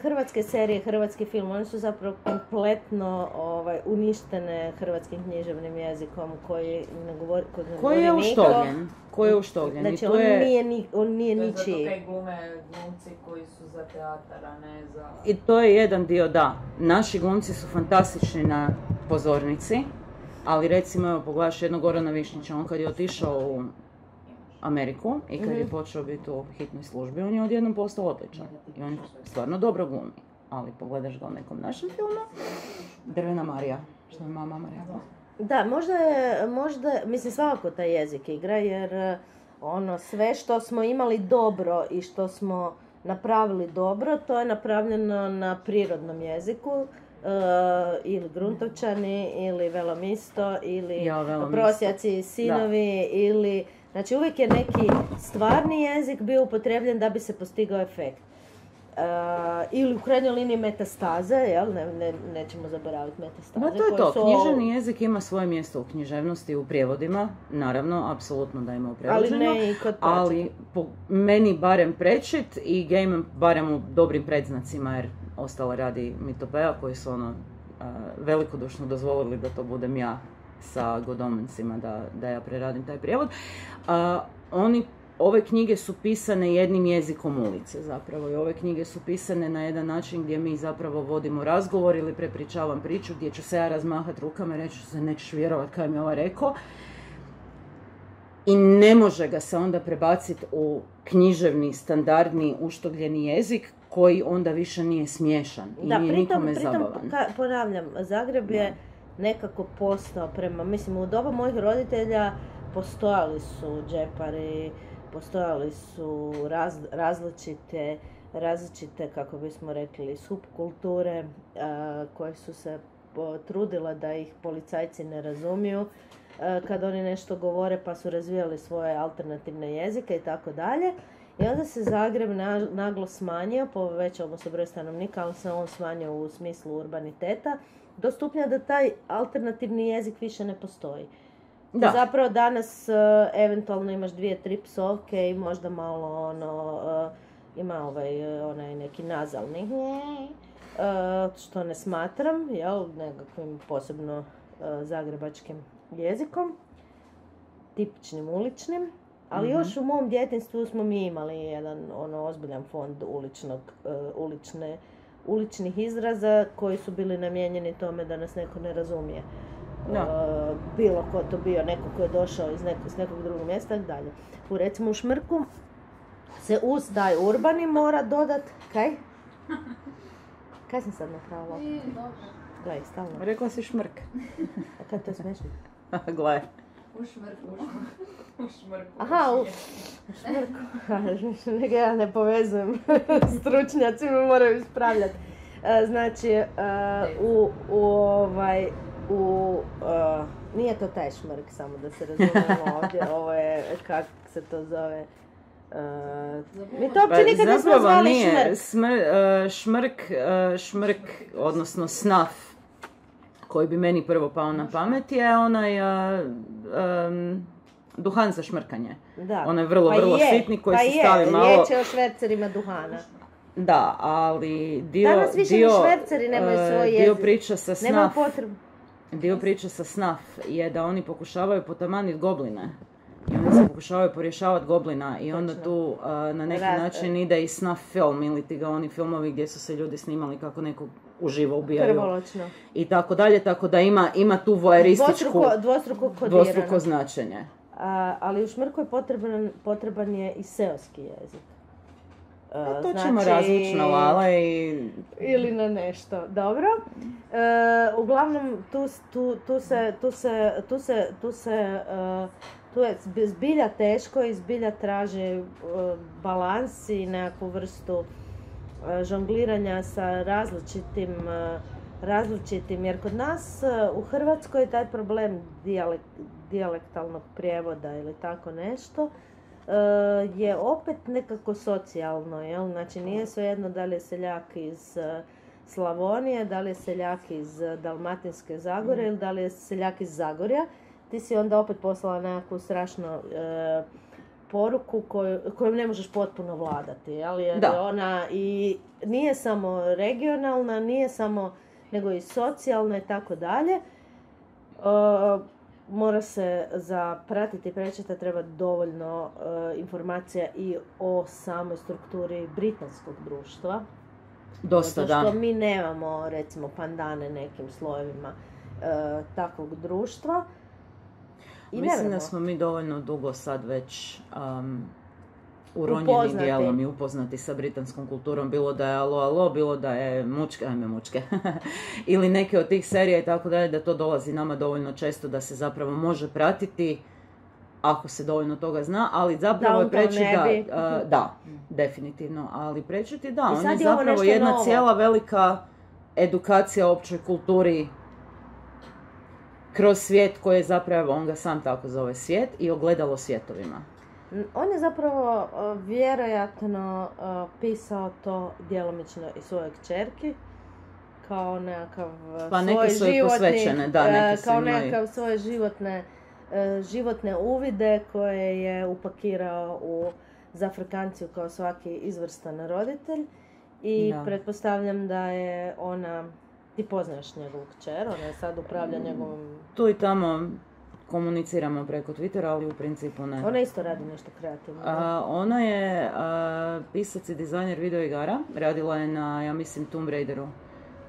hrvatske serije, hrvatski film, oni su zapravo kompletno uništene hrvatskim književnim jezikom koji ne govori Koji je uštogljen. Znači, on nije ničiji. Zato kaj glumci koji su za teatar, a ne za... I to je jedan dio, da. Naši glumci su fantastični na pozornici, ali recimo, evo, pogledaš jednog Gorana Višnjića, on kad je otišao u Ameriku i kad je počeo biti u hitnoj službi, on je odjednom postao odličan. I on stvarno dobro glumi. Ali pogledaš ga u nekom našem filmu, Drvena Marija, što je mama rekla. Da, možda, mislim, svakako taj jezik igra, jer sve što smo imali dobro i što smo napravili dobro, to je napravljeno na prirodnom jeziku, ili Gruntovčani, ili Velomisto, ili Prosjaci i sinovi, ili Znači uvijek je neki stvarni jezik bio upotrebljen da bi se postigao efekt. Ili u krajnjoj liniji metastaze, jel? Nećemo zaboraviti metastaze. Ma to je to, književni jezik ima svoje mjesto u književnosti, u prijevodima, naravno, apsolutno da ima u prevođenju, ali ne i kod ali po meni barem prečit i game barem u dobrim predznacima, jer ostalo radi Mitopea koji su velikodušno dozvolili da to budem ja sa godomancima da ja preradim taj prijevod. Ove knjige su pisane jednim jezikom ulice zapravo i ove knjige su pisane na jedan način gdje mi zapravo vodimo razgovor ili prepričavam priču gdje ću se ja razmahati rukama i reći se nećeš vjerovati kaj mi je ova rekao. I ne može ga se onda prebaciti u književni, standardni, uštogljeni jezik koji onda više nije smiješan i nije nikome zabavan. Ponavljam, Zagreb je nekako postao mislim u doba mojih roditelja postojali su džepari, postojali su različite, kako bismo rekli, subkulture koje su se trudile da ih policajci ne razumiju kad oni nešto govore, pa su razvijali svoje alternativne jezike i tako dalje. I onda se Zagreb naglo smanjio, povećao se broj stanovnika, ali se on smanjio u smislu urbaniteta, do stupnja da taj alternativni jezik više ne postoji. Da. Zapravo danas eventualno imaš 2-3 psovke i možda malo ima onaj neki nazalni što ne smatram, nekakvim posebno zagrebačkim jezikom, tipičnim uličnim, ali još u mom djetinjstvu smo mi imali jedan ozbiljan fond uličnih izraza koji su bili namijenjeni tome da nas neko ne razumije. Bilo ko to bio, neko ko je došao iz nekog drugog mjesta i dalje. Recimo u Šmrku se uz taj urbani mora dodat, kaj sam sad napravila? Gledaj, stalno. Rekla si Šmrk. A kad to je smiješno? Gledaj. U Šmrku. Aha, u Šmrku. Nego ja ne povezujem. Stručnjaci me moraju ispravljati. Znači, nije to taj Šmrk, samo da se razumijemo ovdje. Ovo je, kako se to zove... mi to uopće nikad nismo zvali Šmrk. Šmrk, odnosno snaf, koji bi meni prvo pao na pamet, je onaj duhan za šmrkanje. Da. Onaj vrlo sitni koji se stavi malo... Riječ je o švercerima duhana. Da, ali danas više ni šverceri nemaju svoj jezik. Dio priča sa snaf. Dio priča sa snaf je da oni pokušavaju potamaniti gobline. I onda se pokušavaju porješavati goblina i onda tu na neki način ide i snaf film ili ti ga oni filmovi gdje su se ljudi snimali kako neko uživo ubijaju. Krvoločno. I tako dalje, tako da ima tu voajerističku dvostruko značenje. Ali u Šmrkoj potreban je i seoski jezik. To ćemo razvući na lala i... Ili na nešto. Dobro. Uglavnom, tu je zbilja teško i zbilja traži balans i nekakvu vrstu žongliranja sa različitim, jer kod nas u Hrvatskoj taj problem dijalektalnog prijevoda ili tako nešto je opet nekako socijalno, jel? Znači nije svejedno da li je seljak iz Slavonije, da li je seljak iz Dalmatinske Zagore ili da li je seljak iz Zagorja. Ti si onda opet poslala nekakvu strašnu poruku koju ne možeš potpuno vladati, jel? Jer ona i nije samo regionalna, nije samo, nego i socijalna i tako dalje. Mora se za pratiti i prečita treba dovoljno informacija i o samoj strukturi britanskog društva. Dosta, da. Zato što mi nemamo, recimo, pandane nekim slojevima takvog društva. Mislim da smo mi dovoljno dugo sad već uronjeni dijelom i upoznati sa britanskom kulturom, bilo da je alo, bilo da je mučke, ili neke od tih serija i tako dalje, da to dolazi nama dovoljno često da se zapravo može pratiti ako se dovoljno toga zna, ali zapravo je preći da, definitivno, ali prečiti da, on je zapravo jedna novo. Cijela velika edukacija o općoj kulturi kroz svijet koji je zapravo, on ga sam tako zove svijet, i ogledalo svjetovima. On je zapravo vjerojatno pisao to djelomično i svojoj kćerki, kao nekakav neke su i posvećene, da, neke kao nekakav svoje životne uvide koje je upakirao u Zafrkanciju kao svaki izvrstan roditelj. I pretpostavljam da je ona, ti poznaš njegovu kćer, ona je sad upravlja njegovom... Tu i tamo komuniciramo preko Twittera, ali u principu ne. Ona isto radi nešto kreativno. Ona je pisac i dizajner videoigara, radila je na, ja mislim, Tomb Raideru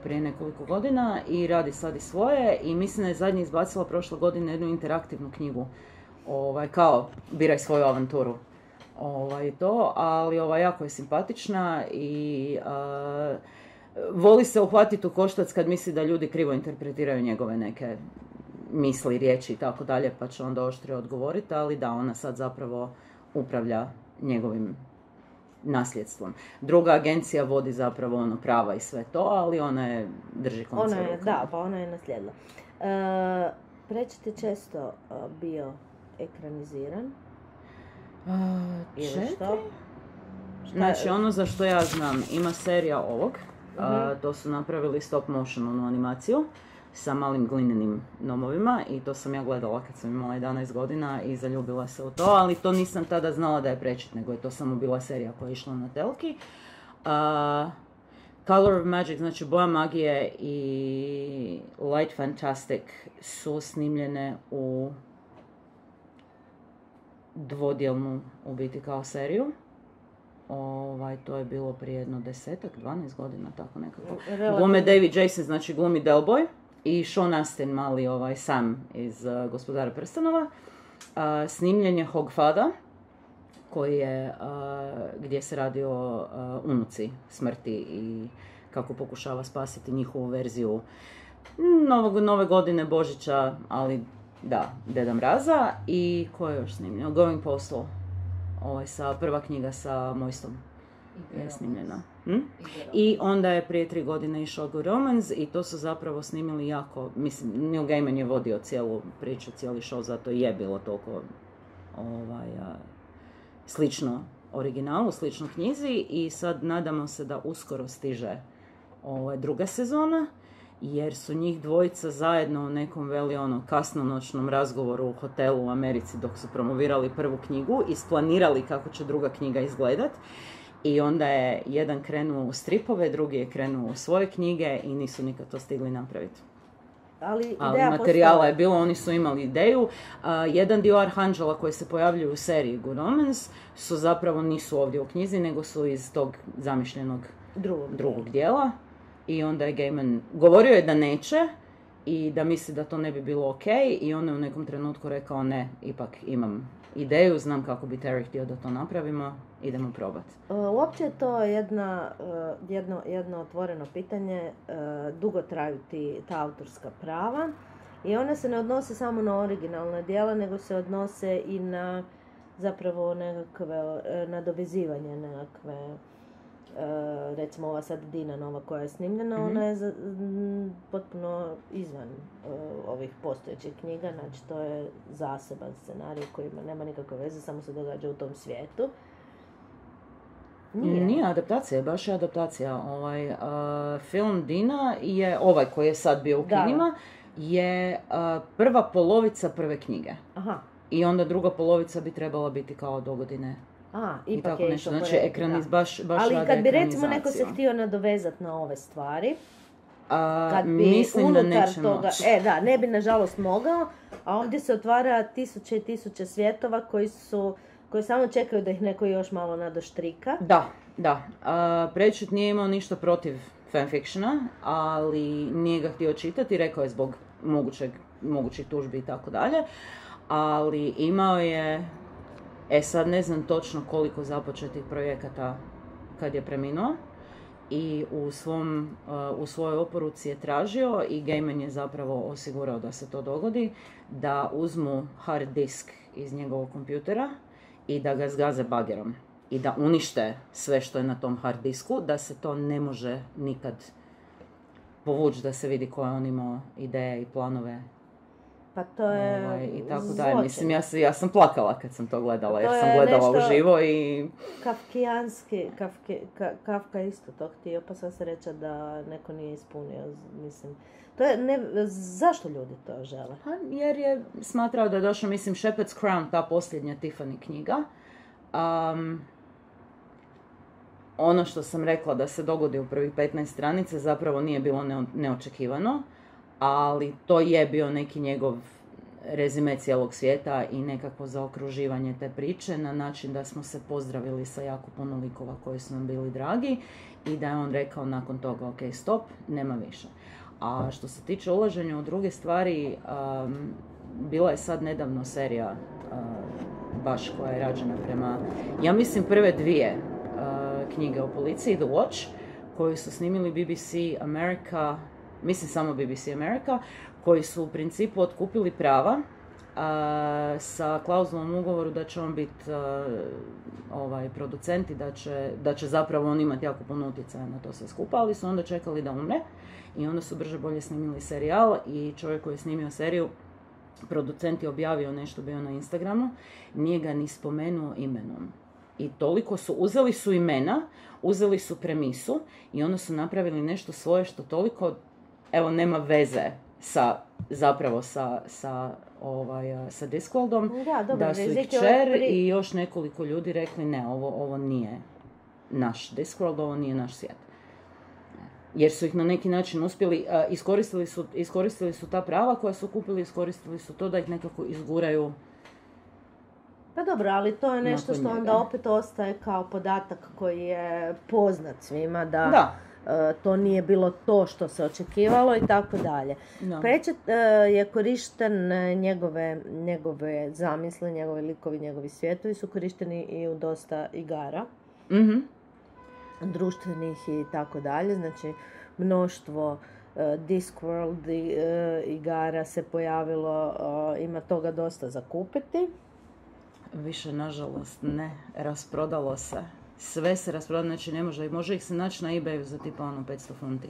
prije nekoliko godina i radi sad i svoje, i mislim da je zadnje izbacila prošle godine jednu interaktivnu knjigu, kao biraj svoju avanturu. Ali jako je simpatična i voli se uhvatiti u koštac kad misli da ljudi krivo interpretiraju njegove neke misli, riječi i tako dalje, pa će onda oštrije odgovoriti, ali da, ona sad zapravo upravlja njegovim nasljedstvom. Druga agencija vodi zapravo prava i sve to, ali ona je drži konce u rukama. Da, pa ona je naslijedila. Prečet je često bio ekraniziran. Čekaj. Znači, ono za što ja znam, ima serija ovog, to su napravili stop motion animaciju sa malim glinenim nomovima, i to sam ja gledala kad sam imala 11 godina i zaljubila se u to, ali to nisam tada znala da je prečit, nego je to samo bila serija koja je išla na telki. Color of Magic, znači Boja magije, i Light Fantastic su snimljene u dvodjelnu, u biti, kao seriju. To je bilo prije jedno 10-12 godina, tako nekako. Glume David Jason, znači glumi Delboy, i Sean Astin, mali Sam iz Gospodara prstenova. Snimljen je Hogfada, koji je, gdje se radi o unuci smrti i kako pokušava spasiti njihovu verziju nove godine, Božića, ali da, Deda Mraza. I ko je još snimljeno? Going Postal, prva knjiga sa Mojstom je snimljena. I onda je prije 3 godine išao Good Omens, i to su zapravo snimili jako, mislim, Neil Gaiman je vodio cijelu priču, cijeli show, zato je bilo toliko slično originalu, slično knjizi, i sad nadamo se da uskoro stiže druga sezona, jer su njih dvojica zajedno u nekom kasnonoćnom razgovoru u hotelu u Americi dok su promovirali prvu knjigu, isplanirali kako će druga knjiga izgledat. I onda je jedan krenuo u stripove, drugi je krenuo u svoje knjige i nisu nikad to stigli napraviti. Ali materijala je bilo, oni su imali ideju. Jedan dio Arhanđela koji se pojavljuju u seriji Good Omens su zapravo nisu ovdje u knjizi, nego su iz tog zamišljenog drugog dijela. I onda je Gaiman govorio je da neće i da misli da to ne bi bilo ok, i on je u nekom trenutku rekao ne, ipak imam ideju, znam kako bi Terry htio da to napravimo, idemo probati. Uopće je to jedno otvoreno pitanje, dugo traju ta autorska prava, i one se ne odnose samo na originalna djela, nego se odnose i na zapravo nekakve nadovezivanje, nekakve, recimo ova sad Dina nova koja je snimljena, ona je potpuno izvan ovih postojećih knjiga, znači to je zaseban scenarij koji nema nikakve veze, samo se događa u tom svijetu. Nije adaptacija, baš je adaptacija. Film Dina je ovaj koji je sad bio u kinima, je prva polovica prve knjige. Aha. I onda druga polovica bi trebala biti kao dogodine. Ipak je išlo znači baš ali kad bi recimo neko se htio nadovezati na ove stvari, kad bi mislim unutar da neće toga, ne bi nažalost mogao, a ovdje se otvara tisuće i tisuće svjetova koji samo čekaju da ih neko još malo nadoštrika. Da. Prečut nije imao ništa protiv fanfictiona, ali nije ga htio čitati, rekao je zbog mogućih tužbi i tako dalje, ali imao je, sad ne znam točno koliko započetih projekata kad je preminuo, i u svojoj oporuci je tražio, i Gaiman je zapravo osigurao da se to dogodi, da uzmu hard disk iz njegovog kompjutera i da ga zgaze bagerom i da unište sve što je na tom hard disku, da se to ne može nikad povući, da se vidi koje on imao ideje i planove Pa to je i tako dalje. Mislim, ja sam plakala kad sam to gledala, jer sam gledala uživo i... Kafkijanski, Kafka isto to htio, pa sva sreća da neko nije ispunio, mislim. To je, zašto ljudi to žele? Pa, jer je smatrao da je došao, mislim, Shepherd's Crown, ta posljednja Tiffany knjiga. Ono što sam rekla da se dogodi u prvih 15 stranica zapravo nije bilo neočekivano, ali to je bio neki njegov rezime cijelog svijeta i nekakvo zaokruživanje te priče na način da smo se pozdravili sa jako puno likova koji su nam bili dragi i da je on rekao nakon toga ok, stop, nema više. A što se tiče ulaženja u druge stvari, bila je sad nedavno serija baš koja je rađena prema, ja mislim, prve dvije knjige o policiji, The Watch, koju su snimili BBC America, mislim samo BBC America, koji su u principu otkupili prava sa klauzulom ugovoru da će on biti producent i da će zapravo on imati jako puno utjecaja na to sve skupa, ali su onda čekali da umre i onda su brže bolje snimili serijal i čovjek koji je snimio seriju, producent je objavio nešto, bio na Instagramu, nije ga ni spomenuo imenom. I toliko su, uzeli su imena, uzeli su premisu i onda su napravili nešto svoje što toliko, evo, nema veze sa Discworldom, da su ih kćer i još nekoliko ljudi rekli ne, ovo nije naš Discworld, ovo nije naš svijet. Jer su ih na neki način uspjeli, iskoristili su ta prava koja su kupili, iskoristili su to da ih nekako izguraju. Pa dobro, ali to je nešto što onda opet ostaje kao podatak koji je poznat svima, da. To nije bilo to što se očekivalo i tako dalje. Prečet je korišten njegove zamisle, njegove likovi, njegovi svijetovi su korišteni i u dosta igara. Mm-hmm. Društvenih i tako dalje. Znači, mnoštvo Discworld igara se pojavilo, ima toga dosta za kupiti. Više, nažalost, ne. Rasprodalo se. Sve se rasprodalo, znači ne može ih se naći na eBayu za tipa 500 funti.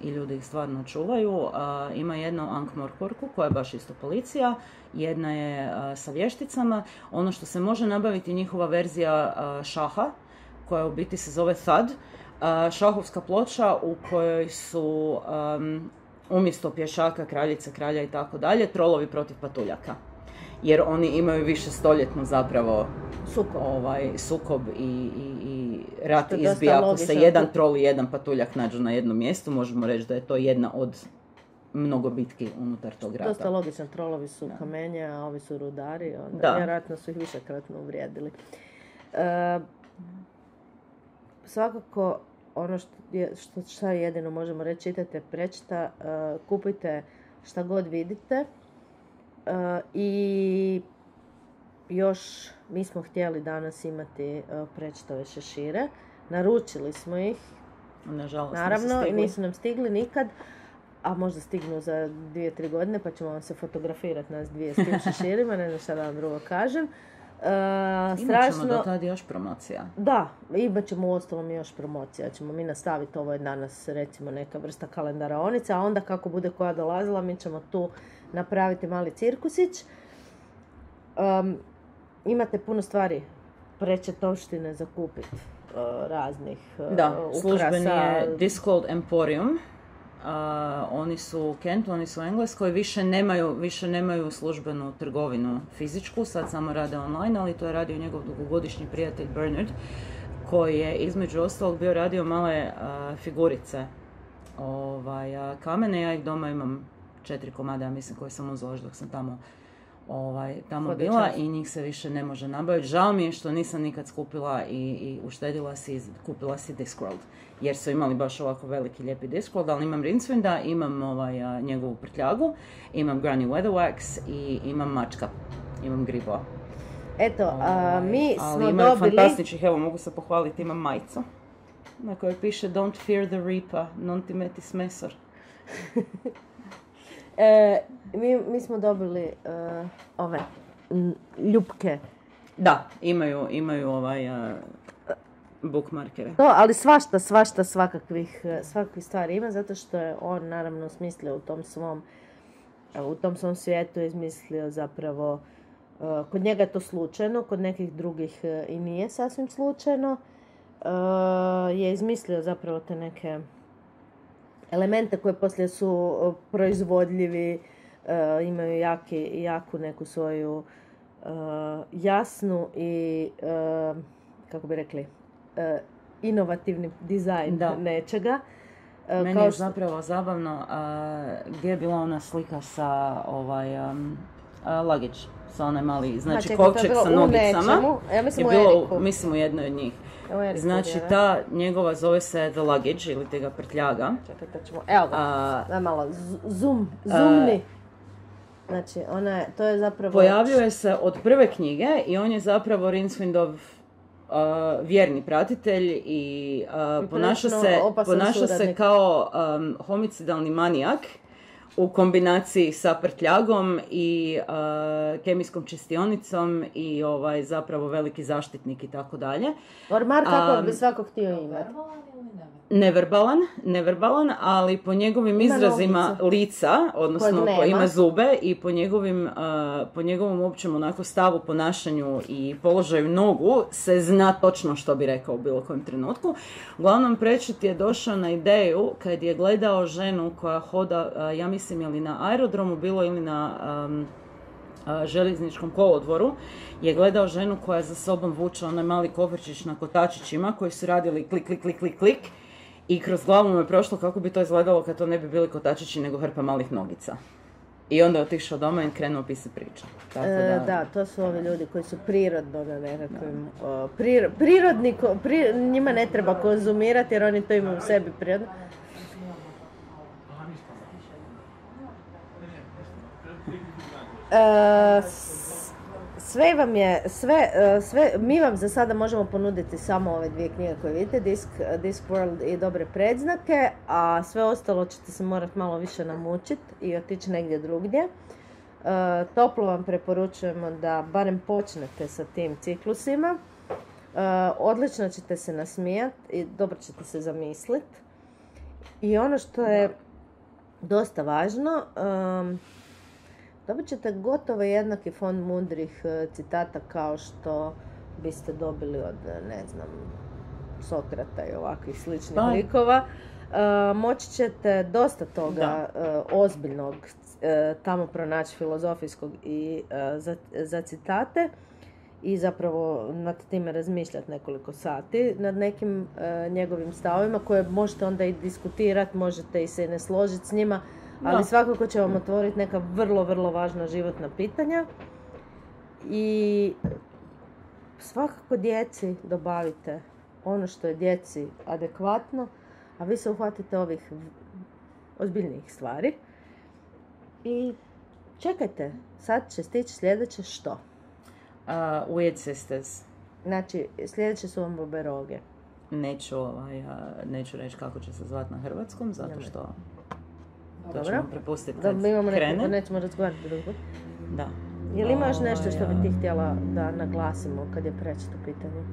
I ljudi ih stvarno čuvaju. Ima jedna u Ankh-Morporku koja je baš isto policija. Jedna je sa vješticama. Ono što se može nabaviti njihova verzija šaha, koja u biti se zove Thud. Šahovska ploča u kojoj su umjesto pješaka, kraljice, kralja i tako dalje, trolovi protiv patuljaka. Jer oni imaju više stoljetnu zapravo sukob i rat izbija. Ako se jedan trol i jedan patuljak nađu na jednom mjestu, možemo reći da je to jedna od mnogo bitki unutar tog rata. Dosta logično, trolovi su kamenje, a ovi su rudari, onda vjerojatno su ih višekratno uvrijedili. Svakako, ono što jedino možemo reći, čitajte Prečeta, kupujte šta god vidite. I još mi smo htjeli danas imati Prečetove šešire. Naručili smo ih. Nažalost, naravno, nisu nam stigli nikad, a možda stignu za 2-3 godine, pa ćemo vam se fotografirati nas dvije s tim šeširima, ne znam šta da vam drugo kažem. Imat ćemo do tada još promocija. Da, imat ćemo uostalom još promocija. Ćemo mi nastaviti, ovo je danas recimo neka vrsta kalendaraonice, a onda kako bude koja dolazila, mi ćemo tu napraviti mali cirkusić. Imate puno stvari prečetovštine za kupiti, raznih ukrasa. Službeni je Discworld Emporium. Oni su u Kentu, oni su u Engleskoj, više nemaju službenu trgovinu fizičku, sad samo rade online, ali to je radio njegov dugogodišnji prijatelj Bernard, koji je između ostalog bio radio male figurice kamene. Ja ih doma imam 4 komada, ja mislim, koje sam uzela dok sam tamo bila i njih se više ne može nabaviti. Žao mi je što nisam nikad skupila i uštedila si, kupila si Discworld, jer su imali baš ovako veliki lijepi Discworld, ali imam Rincewinda, imam njegovu prtljagu, imam Granny Weatherwax i imam mačka, imam Gribo. Eto, mi smo ali imaju fantastičnih, evo mogu se pohvaliti, imam majicu na kojoj piše Don't fear the Reaper, non ti meti smesor. Mi smo dobili ove ljupke. Da, imaju bookmarkere. To, ali svašta svakakvih stvari ima, zato što je on naravno smislio u tom svom u tom svom svijetu je izmislio zapravo, kod njega je to slučajno, kod nekih drugih i nije sasvim slučajno, je izmislio zapravo te neke elemente koje poslije su proizvodljivi, imaju jaku neku svoju jasnu i, kako bi rekli, inovativni dizajn nečega. Meni je zapravo zabavno gdje je bila ona slika sa luggage, sa onaj mali, znači kovčeg sa nogicama. Ja mislim je bilo, mislim u jednoj od njih. Znači ta njegova zove se The Luggage ili tega prtljaga. Čekaj, to ćemo, evo ga, malo, zoomni. Znači, to je zapravo... Pojavljuje se od prve knjige i on je zapravo Rincewind vjerni pratitelj i ponaša se kao homicidalni manijak u kombinaciji sa prtljagom i kemijskom čistionicom i zapravo veliki zaštitnik i tako dalje. Ormar kako bi svako htio imati. Neverbalan, ali po njegovim izrazima lica, odnosno koji ima zube i po njegovom općem onako stavu, ponašanju i položaju nogu se zna točno što bi rekao u bilo kojem trenutku. Uglavnom, Pratchett je došao na ideju kad je gledao ženu koja hoda, ja mislim ili na aerodromu bilo ili na željezničkom kolodvoru, je gledao ženu koja za sobom vuče onaj mali koferčić na kotačićima koji su radili klik, klik, klik, klik, klik. I kroz glavu mu je prošlo kako bi to izgledalo kad to ne bi bili kotačići nego hrpa malih nogica. I onda je otišao doma i krenuo pisati priču. Da, to su ovi ljudi koji su prirodno na nekakvim... njima ne treba konzumirati jer oni to imaju u sebi prirodno. Mi vam za sada možemo ponuditi samo ove dvije knjige koje vidite, Discworld i Dobre predznake, a sve ostalo ćete se morati malo više namučiti i otići negdje drugdje. Toplo vam preporučujemo da barem počnete sa tim ciklusima. Odlično ćete se nasmijati i dobro ćete se zamisliti. I ono što je dosta važno, dobit ćete gotovo jednaki fond mudrih citata kao što biste dobili od, ne znam, Sokrata i ovakvih sličnih likova. Moći ćete dosta toga ozbiljnog tamo pronaći filozofijskog i za citate i zapravo nad time razmišljati nekoliko sati, nad nekim njegovim stavovima koje možete onda i diskutirati, možete i se ne složiti s njima, ali svakako će vam otvoriti neka vrlo, vrlo važna životna pitanja. I svakako djeci dobavite ono što je djeci adekvatno, a vi se uhvatite ovih ozbiljnijih stvari. I čekajte, sad će stići sljedeće što? Weird Sisters. Znači, sljedeće su vam Boberoge. Neću reći kako će se zvati na hrvatskom, zato što... Dobro. To ćemo prepustiti kad krene. Nećemo razgovarati drugo. Da. Je li ima još nešto što bi ti htjela da naglasimo kad je Pratchett u pitanju?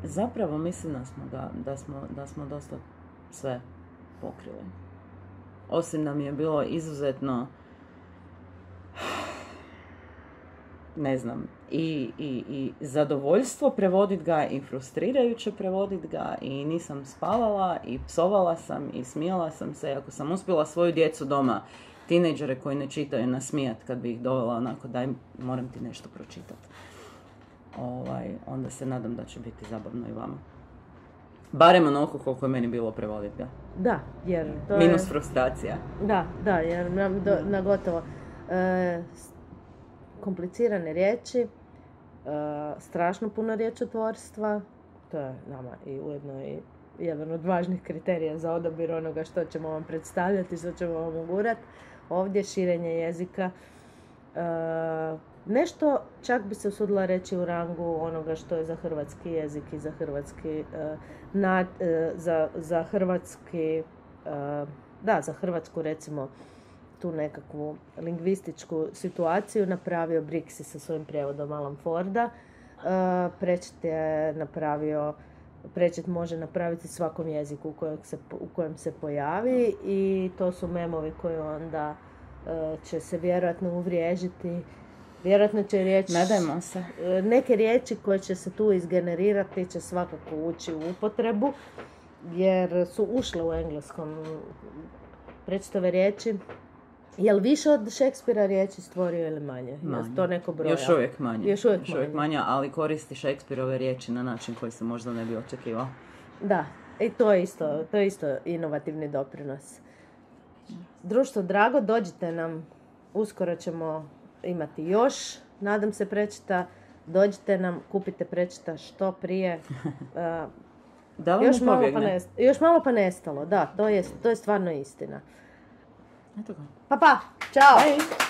Zapravo mislim da smo dosta sve pokrili. Osim da mi je bilo izuzetno ne znam, i zadovoljstvo prevodit ga i frustrirajuće prevodit ga i nisam spavala i psovala sam i smijala sam se. Ako sam uspjela svoju djecu doma, tinejdžere koji ne čitaju, nasmijat kad bi ih dovela onako daj moram ti nešto pročitati. Onda se nadam da će biti zabavno i vama. Barem onoliko koliko je meni bilo prevodit ga. Da, jer to minus frustracija. Da, jer na gotovo. Komplicirane riječi, strašno puno riječotvorstva, to je nama i ujedno i jedan od važnih kriterija za odabir onoga što ćemo vam predstavljati, što ćemo vam ugurati. Ovdje širenje jezika, nešto čak bi se usudila reći u rangu onoga što je za hrvatski jezik i za hrvatski, za hrvatsku recimo tu nekakvu lingvističku situaciju napravio Brixi sa svojim prijevodom Alan Forda. Pratchett je napravio prečet može napraviti svakom jeziku u kojem se pojavi i to su memovi koji onda će se vjerojatno uvriježiti. Vjerojatno će nadajmo se. Neke riječi koje će se tu izgenerirati će svakako ući u upotrebu, jer su ušle u engleskom prečitove riječi. Je li više od Šekspira riječi stvorio ili manje? To neko broja? Još uvijek manje, ali koristi Šekspirove riječi na način koji se možda ne bi očekivao. Da, i to je isto inovativni doprinos. Društvo drago, dođite nam, uskoro ćemo imati još, nadam se, prečita. Dođite nam, kupite prečita što prije. Da vam još malo pa nestalo, da, to je stvarno istina. Eto ga. Pa, čao! Bye.